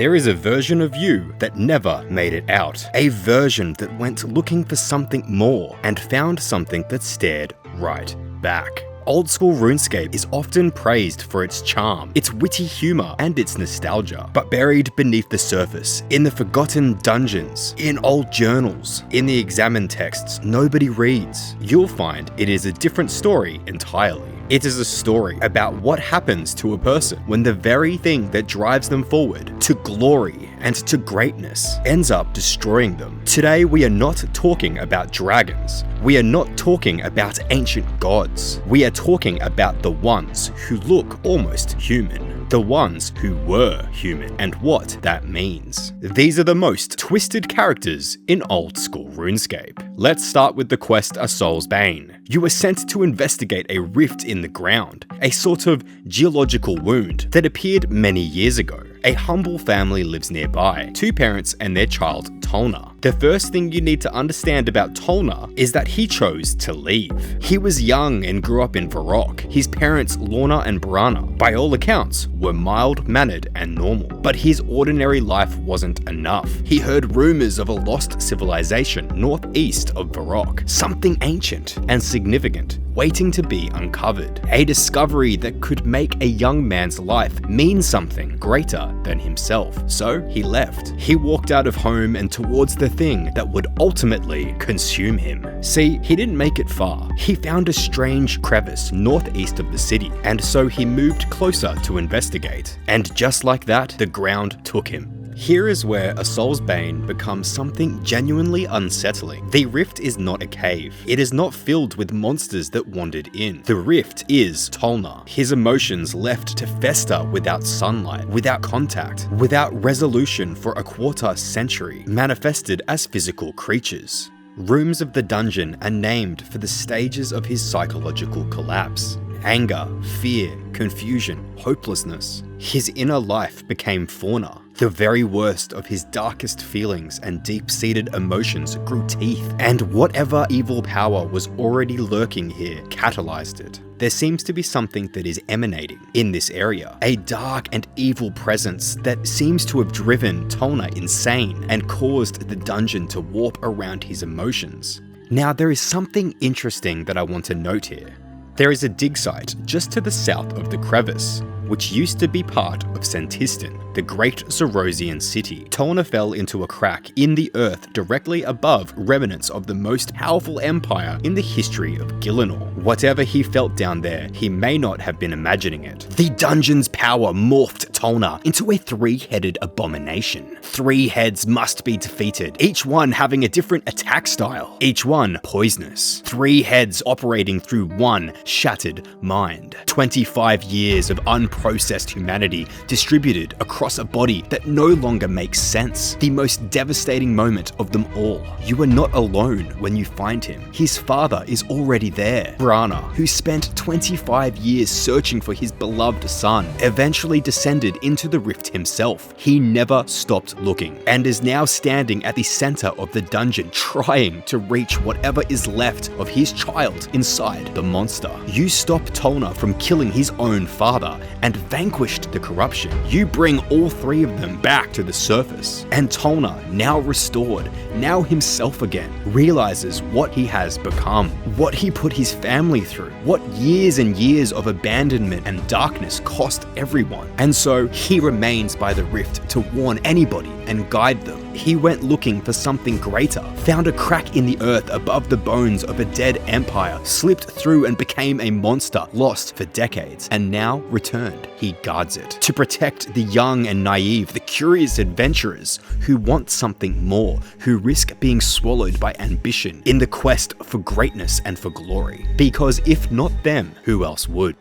there is a version of you that never made it out. A version that went looking for something more and found something that stared right back. Old school RuneScape is often praised for its charm, its witty humor, and its nostalgia. But buried beneath the surface, in the forgotten dungeons, in old journals, in the examined texts nobody reads, you'll find it is a different story entirely. It is a story about what happens to a person when the very thing that drives them forward to glory and to greatness ends up destroying them. Today we are not talking about dragons. We are not talking about ancient gods. We are talking about the ones who look almost human. The ones who were human, and what that means. These are the most twisted characters in old school RuneScape. Let's start with the quest A Soulsbane. You were sent to investigate a rift in the ground, a sort of geological wound that appeared many years ago. A humble family lives nearby, 2 parents and their child Tolna. The first thing you need to understand about Tolna is that he chose to leave. He was young and grew up in Varrock. His parents, Lorna and Brana, by all accounts, were mild-mannered and normal. But his ordinary life wasn't enough. He heard rumors of a lost civilization northeast of Varrock, something ancient and significant, waiting to be uncovered. A discovery that could make a young man's life mean something greater than himself. So he left. He walked out of home and towards the thing that would ultimately consume him. See, he didn't make it far. He found a strange crevice northeast of the city, and so he moved closer to investigate. And just like that, the ground took him. Here is where a Soulsbane becomes something genuinely unsettling. The rift is not a cave. It is not filled with monsters that wandered in. The rift is Tolna. His emotions left to fester without sunlight, without contact, without resolution for a quarter century, manifested as physical creatures. Rooms of the dungeon are named for the stages of his psychological collapse. Anger, fear, confusion, hopelessness. His inner life became fauna. The very worst of his darkest feelings and deep-seated emotions grew teeth, and whatever evil power was already lurking here catalyzed it. There seems to be something that is emanating in this area, a dark and evil presence that seems to have driven Tolna insane and caused the dungeon to warp around his emotions. Now, there is something interesting that I want to note here. There is a dig site just to the south of the crevice, which used to be part of Sentistan, the great Zorosian city. Tolna fell into a crack in the earth directly above remnants of the most powerful empire in the history of Gielinor. Whatever he felt down there, he may not have been imagining it. The dungeon's power morphed Tolna into a 3-headed abomination. 3 heads must be defeated, each one having a different attack style, each one poisonous. 3 heads operating through one shattered mind. 25 years of unprocessed humanity distributed across a body that no longer makes sense. The most devastating moment of them all. You are not alone when you find him. His father is already there. Brana, who spent 25 years searching for his beloved son, eventually descended into the rift himself. He never stopped looking and is now standing at the center of the dungeon trying to reach whatever is left of his child inside the monster. You stop Tolna from killing his own father and vanquished the corruption. You bring all 3 of them back to the surface. And Tolna, now restored, now himself again, realizes what he has become, what he put his family through, what years and years of abandonment and darkness cost everyone. And so he remains by the rift to warn anybody and guide them. He went looking for something greater, found a crack in the earth above the bones of a dead empire, slipped through and became a monster lost for decades, and now returned. He guards it to protect the young and naive, the curious adventurers who want something more, who risk being swallowed by ambition in the quest for greatness and for glory. Because if not them, who else would?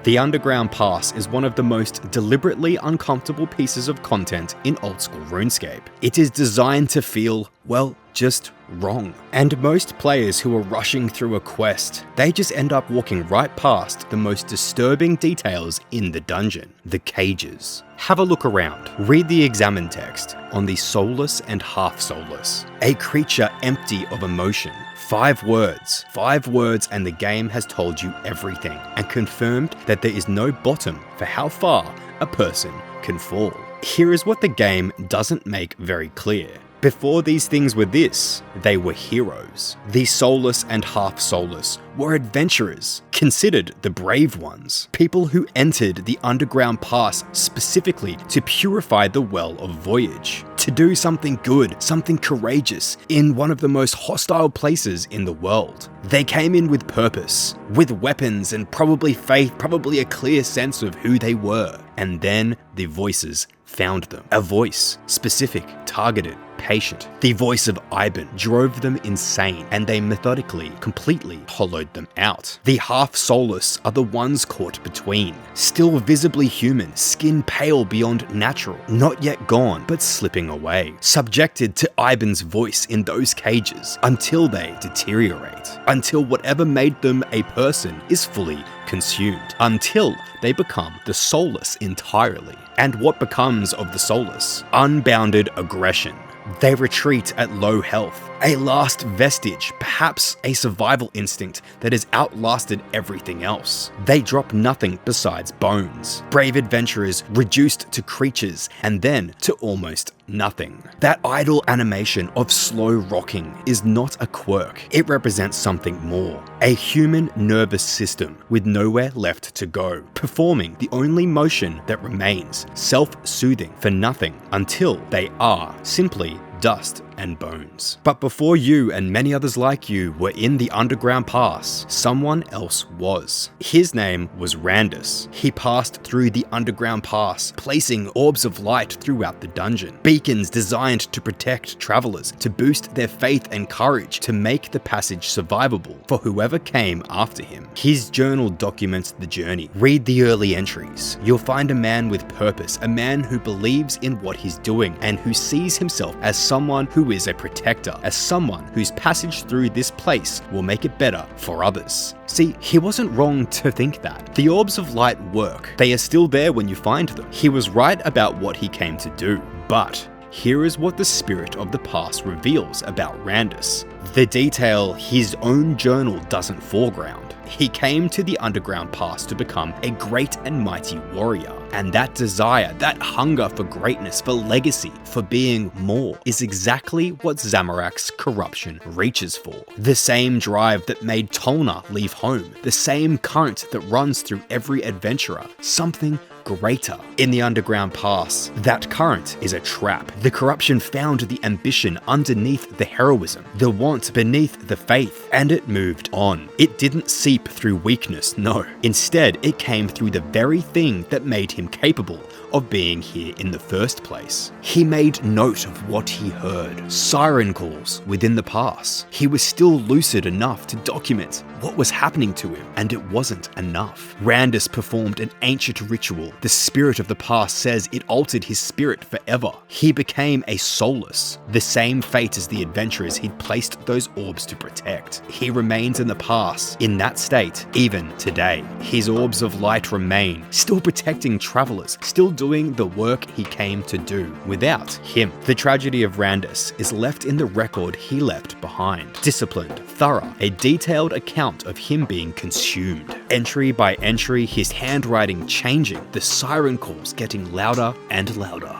The Underground Pass is one of the most deliberately uncomfortable pieces of content in old school RuneScape. It is designed to feel, well, just wrong. And most players who are rushing through a quest, they just end up walking right past the most disturbing details in the dungeon, the cages. Have a look around. Read the examine text on the soulless and half-soulless. A creature empty of emotion. 5 words. 5 words and the game has told you everything and confirmed that there is no bottom for how far a person can fall. Here is what the game doesn't make very clear. Before these things were this, they were heroes. The soulless and half-soulless were adventurers, considered the brave ones. People who entered the underground pass specifically to purify the well of voyage, to do something good, something courageous, in one of the most hostile places in the world. They came in with purpose, with weapons and probably faith, probably a clear sense of who they were. And then the voices found them. A voice, specific, targeted, patient. The voice of Iban drove them insane, and they methodically, completely hollowed them out. The half-soulless are the ones caught between, still visibly human, skin pale beyond natural, not yet gone, but slipping away, subjected to Iban's voice in those cages until they deteriorate, until whatever made them a person is fully consumed, until they become the soulless entirely. And what becomes of the soulless? Unbounded aggression. They retreat at low health, a last vestige, perhaps a survival instinct that has outlasted everything else. They drop nothing besides bones. Brave adventurers reduced to creatures and then to almost nothing. That idle animation of slow rocking is not a quirk. It represents something more. A human nervous system with nowhere left to go, performing the only motion that remains, self-soothing for nothing until they are simply dust and bones. But before you and many others like you were in the underground pass, someone else was. His name was Randus. He passed through the underground pass, placing orbs of light throughout the dungeon, beacons designed to protect travelers, to boost their faith and courage, to make the passage survivable for whoever came after him. His journal documents the journey. Read the early entries. You'll find a man with purpose, a man who believes in what he's doing and who sees himself as someone who is a protector, as someone whose passage through this place will make it better for others. See, he wasn't wrong to think that. The orbs of light work. They are still there when you find them. He was right about what he came to do. But here is what the spirit of the past reveals about Randus. The detail his own journal doesn't foreground. He came to the underground pass to become a great and mighty warrior. And that desire, that hunger for greatness, for legacy, for being more, is exactly what Zamorak's corruption reaches for. The same drive that made Tolna leave home, the same current that runs through every adventurer, something greater. In the underground pass, that current is a trap. The corruption found the ambition underneath the heroism, the want beneath the faith, and it moved on. It didn't seep through weakness, no. Instead, it came through the very thing that made him capable of being here in the first place. He made note of what he heard, siren calls within the pass. He was still lucid enough to document what was happening to him, and it wasn't enough. Randus performed an ancient ritual. The spirit of the past says it altered his spirit forever. He became a soulless, the same fate as the adventurers he'd placed those orbs to protect. He remains in the past, in that state, even today. His orbs of light remain, still protecting travelers, still doing the work he came to do without him. The tragedy of Randus is left in the record he left behind. Disciplined, thorough, a detailed account of him being consumed. Entry by entry, his handwriting changing, the siren calls getting louder and louder.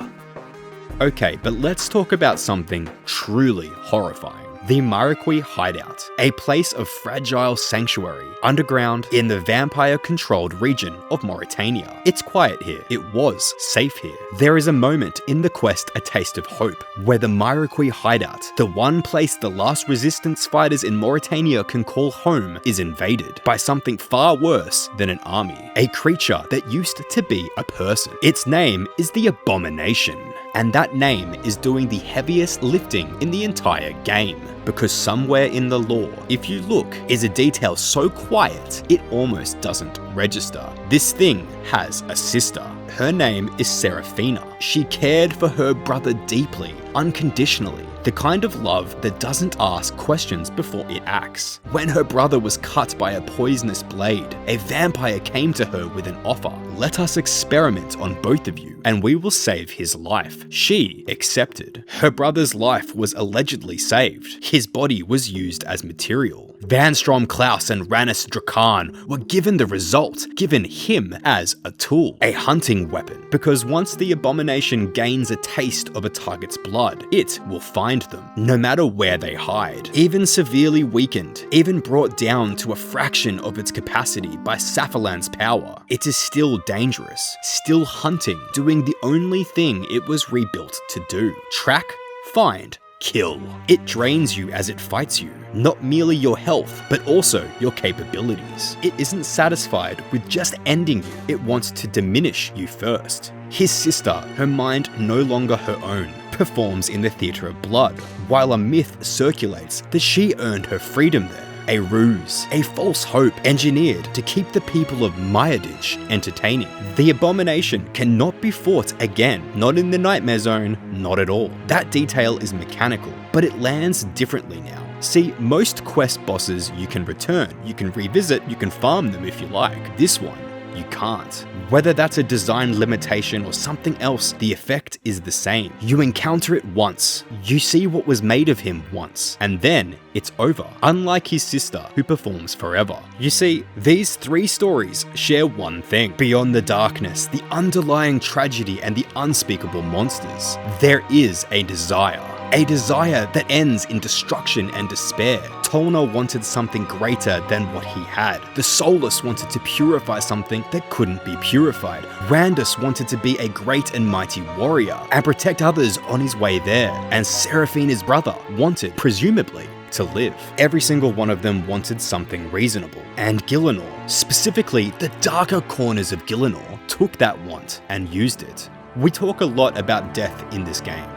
Okay, but let's talk about something truly horrifying. The Marikwi Hideout, a place of fragile sanctuary, underground in the vampire-controlled region of Mauritania. It's quiet here. It was safe here. There is a moment in the quest A Taste of Hope, where the Marikwi Hideout, the one place the last resistance fighters in Mauritania can call home, is invaded by something far worse than an army, a creature that used to be a person. Its name is the Abomination. And that name is doing the heaviest lifting in the entire game, because somewhere in the lore, if you look, is a detail so quiet it almost doesn't register. This thing has a sister. Her name is Seraphina. She cared for her brother deeply, unconditionally. The kind of love that doesn't ask questions before it acts. When her brother was cut by a poisonous blade, a vampire came to her with an offer. Let us experiment on both of you, and we will save his life. She accepted. Her brother's life was allegedly saved. His body was used as material. Vanstrom Klaus and Rannis Drakan were given the result, given him as a tool, a hunting weapon, because once the Abomination gains a taste of a target's blood, it will find them, no matter where they hide. Even severely weakened, even brought down to a fraction of its capacity by Safalan's power, it is still dangerous, still hunting, doing the only thing it was rebuilt to do: track, find, kill. It drains you as it fights you, not merely your health, but also your capabilities. It isn't satisfied with just ending you, it wants to diminish you first. His sister, her mind no longer her own, performs in the theatre of blood, while a myth circulates that she earned her freedom there. A ruse, a false hope engineered to keep the people of Myadich entertaining. The Abomination cannot be fought again, not in the Nightmare Zone, not at all. That detail is mechanical, but it lands differently now. See, most quest bosses you can return, you can revisit, you can farm them if you like. This one, you can't. Whether that's a design limitation or something else, the effect is the same. You encounter it once, you see what was made of him once, and then it's over, unlike his sister, who performs forever. You see, these three stories share one thing. Beyond the darkness, the underlying tragedy, and the unspeakable monsters, there is a desire. A desire that ends in destruction and despair. Tolna wanted something greater than what he had. The Soulless wanted to purify something that couldn't be purified. Randus wanted to be a great and mighty warrior and protect others on his way there. And Seraphine, his brother, wanted, presumably, to live. Every single one of them wanted something reasonable. And Gielinor, specifically the darker corners of Gielinor, took that want and used it. We talk a lot about death in this game.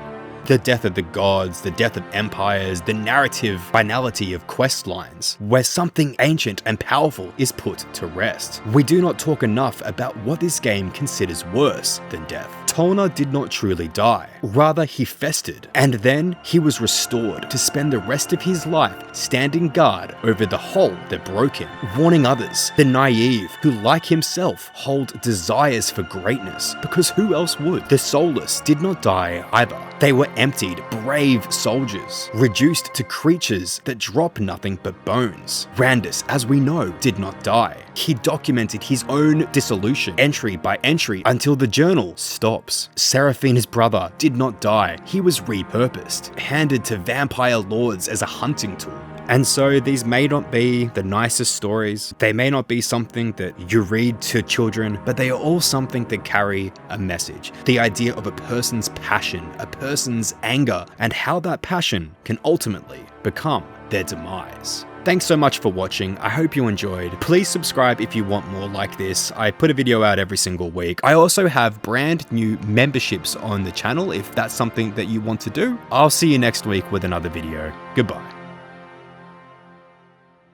The death of the gods, the death of empires, the narrative finality of quest lines, where something ancient and powerful is put to rest. We do not talk enough about what this game considers worse than death. Tolna did not truly die, rather he festered, and then he was restored to spend the rest of his life standing guard over the hole that broke him, warning others, the naive, who like himself hold desires for greatness, because who else would? The Soulless did not die either. They were emptied, brave soldiers, reduced to creatures that drop nothing but bones. Randus, as we know, did not die. He documented his own dissolution, entry by entry, until the journal stops. Seraphine, his brother, did not die. He was repurposed, handed to vampire lords as a hunting tool. And so these may not be the nicest stories, they may not be something that you read to children, but they are all something that carry a message. The idea of a person's passion, a person's anger, and how that passion can ultimately become their demise. Thanks so much for watching, I hope you enjoyed. Please subscribe if you want more like this. I put a video out every single week. I also have brand new memberships on the channel if that's something that you want to do. I'll see you next week with another video. Goodbye.